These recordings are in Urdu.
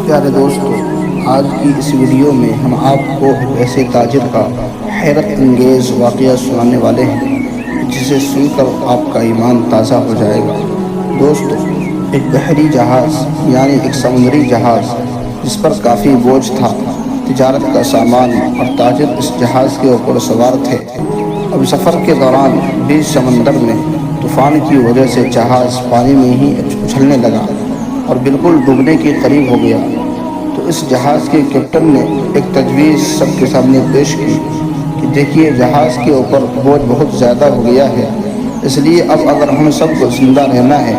پیارے دوستو، آج کی اس ویڈیو میں ہم آپ کو ایسے تاجر کا حیرت انگیز واقعہ سنانے والے ہیں جسے سن کر آپ کا ایمان تازہ ہو جائے گا۔ دوستو، ایک بحری جہاز یعنی ایک سمندری جہاز جس پر کافی بوجھ تھا، تجارت کا سامان اور تاجر اس جہاز کے اوپر سوار تھے۔ اب سفر کے دوران بیچ سمندر میں طوفان کی وجہ سے جہاز پانی میں ہی اچھلنے لگا اور بالکل ڈوبنے کے قریب ہو گیا۔ تو اس جہاز کے کیپٹن نے ایک تجویز سب کے سامنے پیش کی کہ دیکھیے، جہاز کے اوپر بوجھ بہت زیادہ ہو گیا ہے، اس لیے اب اگر ہم سب کو زندہ رہنا ہے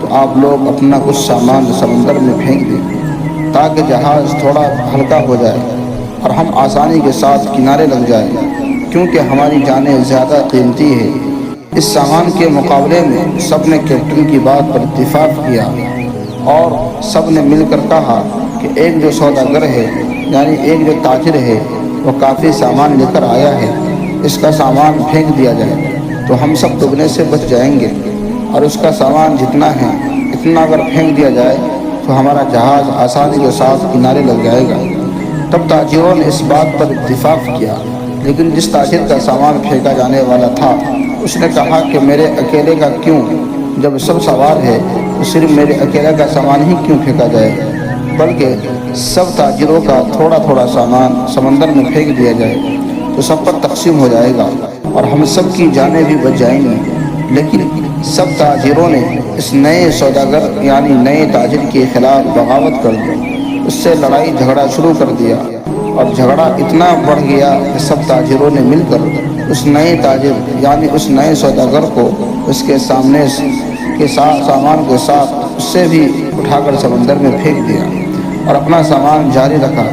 تو آپ لوگ اپنا کچھ سامان سمندر میں پھینک دیں تاکہ جہاز تھوڑا ہلکا ہو جائے اور ہم آسانی کے ساتھ کنارے لگ جائیں، کیونکہ ہماری جانیں زیادہ قیمتی ہے۔ اس سامان کے مقابلے میں سب نے کیپٹن کی بات پر اتفاق کیا اور سب نے مل کر کہا کہ ایک جو سوداگر ہے یعنی ایک جو تاجر ہے وہ کافی سامان لے کر آیا ہے، اس کا سامان پھینک دیا جائے تو ہم سب ڈوبنے سے بچ جائیں گے، اور اس کا سامان جتنا ہے اتنا اگر پھینک دیا جائے تو ہمارا جہاز آسانی کے ساتھ کنارے لگ جائے گا۔ تب تاجروں نے اس بات پر اتفاق کیا، لیکن جس تاجر کا سامان پھینکا جانے والا تھا اس نے کہا کہ میرے اکیلے کا کیوں؟ جب سب سوار ہے تو صرف میرے اکیلے کا سامان ہی کیوں پھینکا جائے، بلکہ سب تاجروں کا تھوڑا تھوڑا سامان سمندر میں پھینک دیا جائے تو سب پر تقسیم ہو جائے گا اور ہم سب کی جانیں بھی بچ جائیں گی۔ لیکن سب تاجروں نے اس نئے سوداگر یعنی نئے تاجر کے خلاف بغاوت کر دی، اس سے لڑائی جھگڑا شروع کر دیا، اور جھگڑا اتنا بڑھ گیا کہ سب تاجروں نے مل کر اس نئے تاجر یعنی اس نئے سوداگر کو اس کے سامنے کے ساتھ سامان کے ساتھ اس سے بھی اٹھا کر سمندر میں پھینک دیا اور اپنا سامان جاری رکھا۔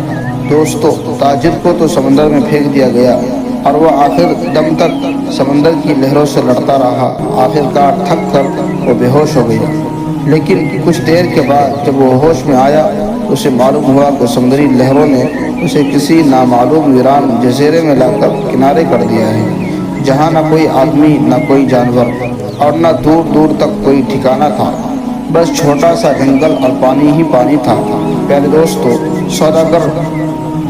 دوستو، تاجر کو تو سمندر میں پھینک دیا گیا اور وہ آخر دم تک سمندر کی لہروں سے لڑتا رہا۔ آخر کار تھک کر وہ بے ہوش ہو گیا، لیکن کچھ دیر کے بعد جب وہ ہوش میں آیا تو اسے معلوم ہوا کہ سمندری لہروں نے اسے کسی نامعلوم ویران جزیرے میں لا کر کنارے کر دیا ہے، جہاں نہ کوئی آدمی نہ کوئی جانور اور نہ دور دور تک کوئی ٹھکانہ تھا، بس چھوٹا سا جنگل اور پانی ہی پانی تھا۔ پیارے دوستو، سوداگر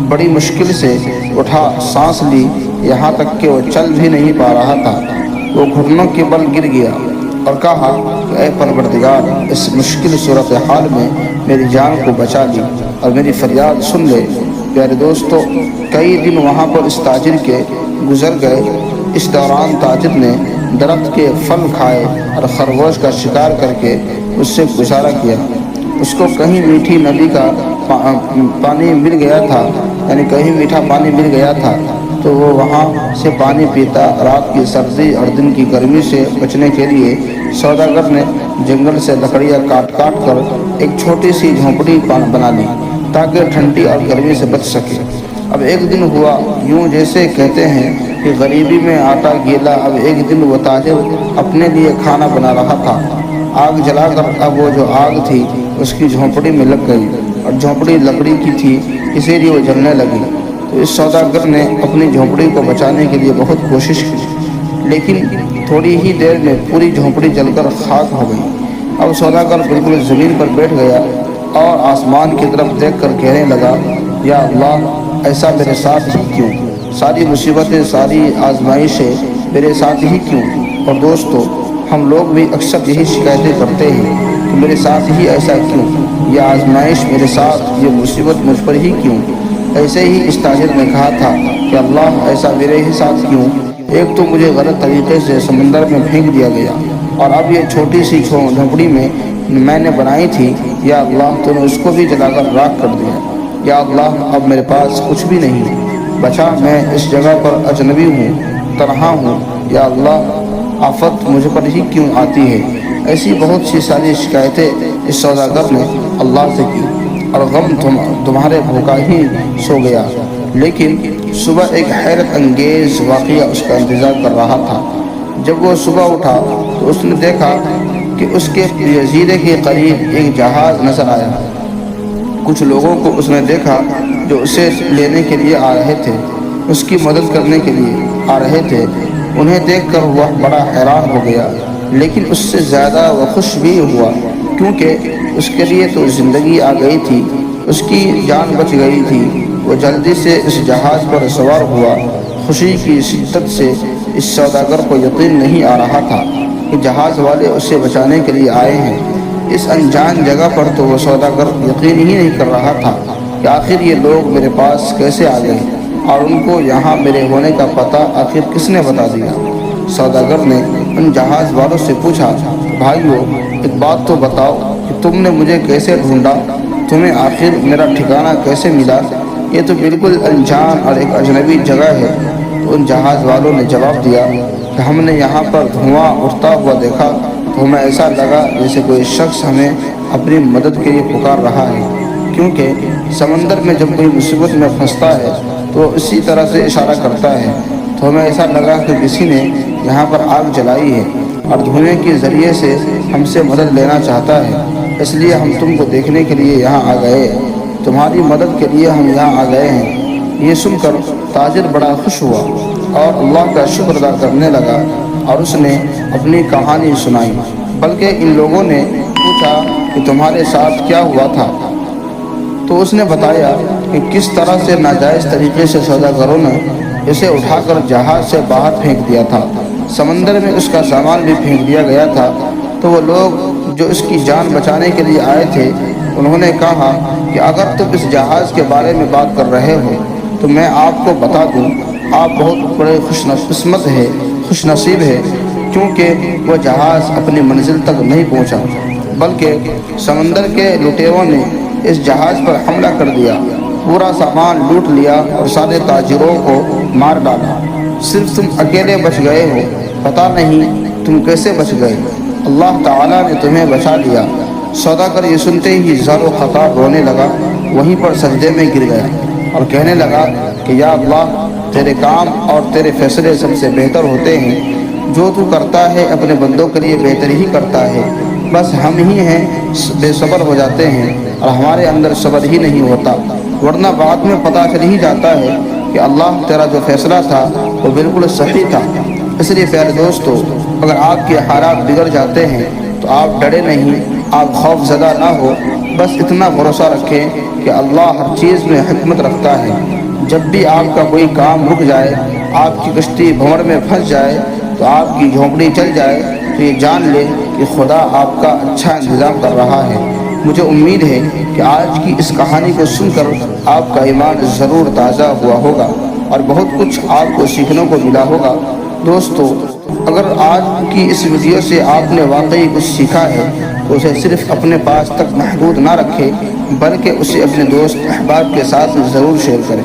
بڑی مشکل سے اٹھا، سانس لی، یہاں تک کہ وہ چل بھی نہیں پا رہا تھا۔ وہ گھٹنوں کے بل گر گیا اور کہا کہ اے پروردگار، اس مشکل صورتحال میں میری جان کو بچا لی اور میری فریاد سن لے۔ پیارے دوستو، کئی دن وہاں پر اس تاجر کے گزر گئے۔ اس دوران تاجر نے درخت کے پھل کھائے اور خرگوش کا شکار کر کے اس سے گزارا کیا۔ اس کو کہیں میٹھی ندی کا پانی مل گیا تھا، یعنی کہیں میٹھا پانی مل گیا تھا تو وہ وہاں سے پانی پیتا۔ رات کی سردی اور دن کی گرمی سے بچنے کے لیے سوداگر نے جنگل سے لکڑیاں کاٹ کاٹ کر ایک چھوٹی سی جھونپڑی بنا لی تاکہ ٹھنڈی اور گرمی سے بچ سکے۔ اب ایک دن ہوا یوں جیسے کہتے ہیں کہ غریبی میں آٹا گیلا۔ اب ایک دن وہ تاجر اپنے لیے کھانا بنا رہا تھا، آگ جلا کر۔ اب وہ جو آگ تھی اس کی جھونپڑی میں لگ گئی اور جھونپڑی لکڑی کی تھی، اسی لیے وہ جلنے لگی۔ تو اس سوداگر نے اپنی جھونپڑی کو بچانے کے لیے بہت کوشش کی، لیکن تھوڑی ہی دیر میں پوری جھونپڑی جل کر خاک ہو گئی۔ اب سوداگر بالکل زمین پر بیٹھ گیا اور آسمان کی طرف دیکھ کر کہنے لگا، یا اللہ، ایسا میرے ساتھ ہی کیوں؟ ساری مصیبتیں، ساری آزمائشیں میرے ساتھ ہی کیوں؟ اور دوستو، ہم لوگ بھی اکثر یہی شکایتیں کرتے ہیں کہ میرے ساتھ ہی ایسا کیوں، یہ آزمائش میرے ساتھ، یہ مصیبت مجھ پر ہی کیوں؟ ایسے ہی اس تاجر نے کہا تھا کہ اللہ، ایسا میرے ہی ساتھ کیوں؟ ایک تو مجھے غلط طریقے سے سمندر میں پھینک دیا گیا، اور اب یہ چھوٹی سی جھونپڑی میں نے بنائی تھی، یا اللہ، تو نے اس کو بھی جلا کر راکھ کر دیا۔ یا اللہ، اب میرے پاس کچھ بھی نہیں بچا، میں اس جگہ پر اجنبی ہوں، تنہا ہوں۔ یا اللہ، آفت مجھ پر ہی کیوں آتی ہے؟ ایسی بہت سی ساری شکایتیں اس سوداگر نے اللہ سے کی، اور غم تمہارے بھوکا ہی سو گیا۔ لیکن صبح ایک حیرت انگیز واقعہ اس کا انتظار کر رہا تھا۔ جب وہ صبح اٹھا تو اس نے دیکھا کہ اس کے جزیرے کے قریب ایک جہاز نظر آیا۔ کچھ لوگوں کو اس نے دیکھا جو اسے لینے کے لیے آ رہے تھے، اس کی مدد کرنے کے لیے آ رہے تھے۔ انہیں دیکھ کر وہ بڑا حیران ہو گیا، لیکن اس سے زیادہ وہ خوش بھی ہوا، کیونکہ اس کے لیے تو زندگی آ گئی تھی۔ اس کی جان بچ گئی تھی، وہ جلدی سے اس جہاز پر سوار ہوا۔ خوشی کی شدت سے اس سوداگر کو یقین نہیں آ رہا تھا کہ جہاز والے اسے بچانے کے لیے آئے ہیں۔ اس انجان جگہ پر تو وہ سوداگر یقین ہی نہیں کر رہا تھا کہ آخر یہ لوگ میرے پاس کیسے آ گئے، اور ان کو یہاں میرے ہونے کا پتہ آخر کس نے بتا دیا۔ سوداگر نے ان جہاز والوں سے پوچھا، بھائیو ایک بات تو بتاؤ کہ تم نے مجھے کیسے ڈھونڈا، تمہیں آخر میرا ٹھکانہ کیسے ملا؟ یہ تو بالکل انجان اور ایک اجنبی جگہ ہے۔ تو ان جہاز والوں نے جواب دیا کہ ہم نے یہاں پر دھواں اٹھتا ہوا دیکھا تو ہمیں ایسا لگا جیسے کوئی شخص ہمیں اپنی مدد کے لیے پکار رہا ہے، کیونکہ سمندر میں جب کوئی مصیبت میں پھنستا ہے تو وہ اسی طرح سے اشارہ کرتا ہے۔ تو ہمیں ایسا لگا کہ کسی نے یہاں پر آگ جلائی ہے اور دھوئیں کے ذریعے سے ہم سے مدد لینا چاہتا ہے، اس لیے ہم تم کو دیکھنے کے لیے یہاں آ گئے، تمہاری مدد کے لیے ہم یہاں آ گئے ہیں۔ یہ سن کر تاجر بڑا خوش ہوا اور اللہ کا شکر ادا کرنے لگا، اور اس نے اپنی کہانی سنائی۔ بلکہ ان لوگوں نے پوچھا کہ تمہارے ساتھ کیا ہوا تھا؟ تو اس نے بتایا کہ کس طرح سے ناجائز طریقے سے سوداگروں نے اسے اٹھا کر جہاز سے باہر پھینک دیا تھا، سمندر میں اس کا سامان بھی پھینک دیا گیا تھا۔ تو وہ لوگ جو اس کی جان بچانے کے لیے آئے تھے، انہوں نے کہا کہ اگر تم اس جہاز کے بارے میں بات کر رہے ہو تو میں آپ کو بتا دوں، آپ بہت بڑے خوش نصیب ہے، کیونکہ وہ جہاز اپنی منزل تک نہیں پہنچا، بلکہ سمندر کے لٹیروں نے اس جہاز پر حملہ کر دیا، پورا سامان لوٹ لیا اور سارے تاجروں کو مار ڈالا۔ صرف تم اکیلے بچ گئے ہو، پتہ نہیں تم کیسے بچ گئے، اللہ تعالیٰ نے تمہیں بچا لیا۔ سوداگر یہ سنتے ہی زار و خطاب رونے لگا، وہیں پر سجدے میں گر گیا اور کہنے لگا کہ یا اللہ، تیرے کام اور تیرے فیصلے سب سے بہتر ہوتے ہیں، جو تو کرتا ہے اپنے بندوں کے لیے بہتر ہی کرتا ہے، بس ہم ہی ہیں بے صبر ہو جاتے ہیں اور ہمارے اندر صبر ہی نہیں ہوتا، ورنہ بعد میں پتہ چل ہی جاتا ہے کہ اللہ تیرا جو فیصلہ تھا وہ بالکل صحیح تھا۔ اس لیے پیارے دوستو، اگر آپ کے حالات بگڑ جاتے ہیں تو آپ ڈرے نہیں، آپ خوف زدہ نہ ہو، بس اتنا بھروسہ رکھیں کہ اللہ ہر چیز میں حکمت رکھتا ہے۔ جب بھی آپ کا کوئی کام رک جائے، آپ کی کشتی بھنور میں پھنس جائے، تو آپ کی جھونپڑی چل جائے، تو یہ جان لے کہ خدا آپ کا اچھا انتظام کر رہا ہے۔ مجھے امید ہے کہ آج کی اس کہانی کو سن کر آپ کا ایمان ضرور تازہ ہوا ہوگا اور بہت کچھ آپ کو سیکھنے کو ملا ہوگا۔ دوستو، اگر آج کی اس ویڈیو سے آپ نے واقعی کچھ سیکھا ہے تو اسے صرف اپنے پاس تک محدود نہ رکھیں، بلکہ اسے اپنے دوست احباب کے ساتھ ضرور شیئر کریں۔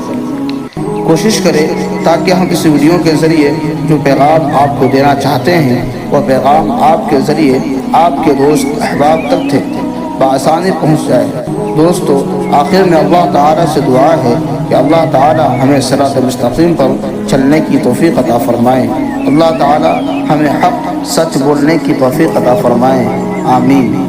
کوشش کریں تاکہ ہم اس ویڈیو کے ذریعے جو پیغام آپ کو دینا چاہتے ہیں وہ پیغام آپ کے ذریعے آپ کے دوست احباب تک بآسانی پہنچ جائے۔ دوستو، آخر میں اللہ تعالیٰ سے دعا ہے کہ اللہ تعالیٰ ہمیں صراط مستقیم پر چلنے کی توفیق عطا فرمائے۔ اللہ تعالیٰ ہمیں حق سچ بولنے کی توفیق عطا فرمائے، آمین۔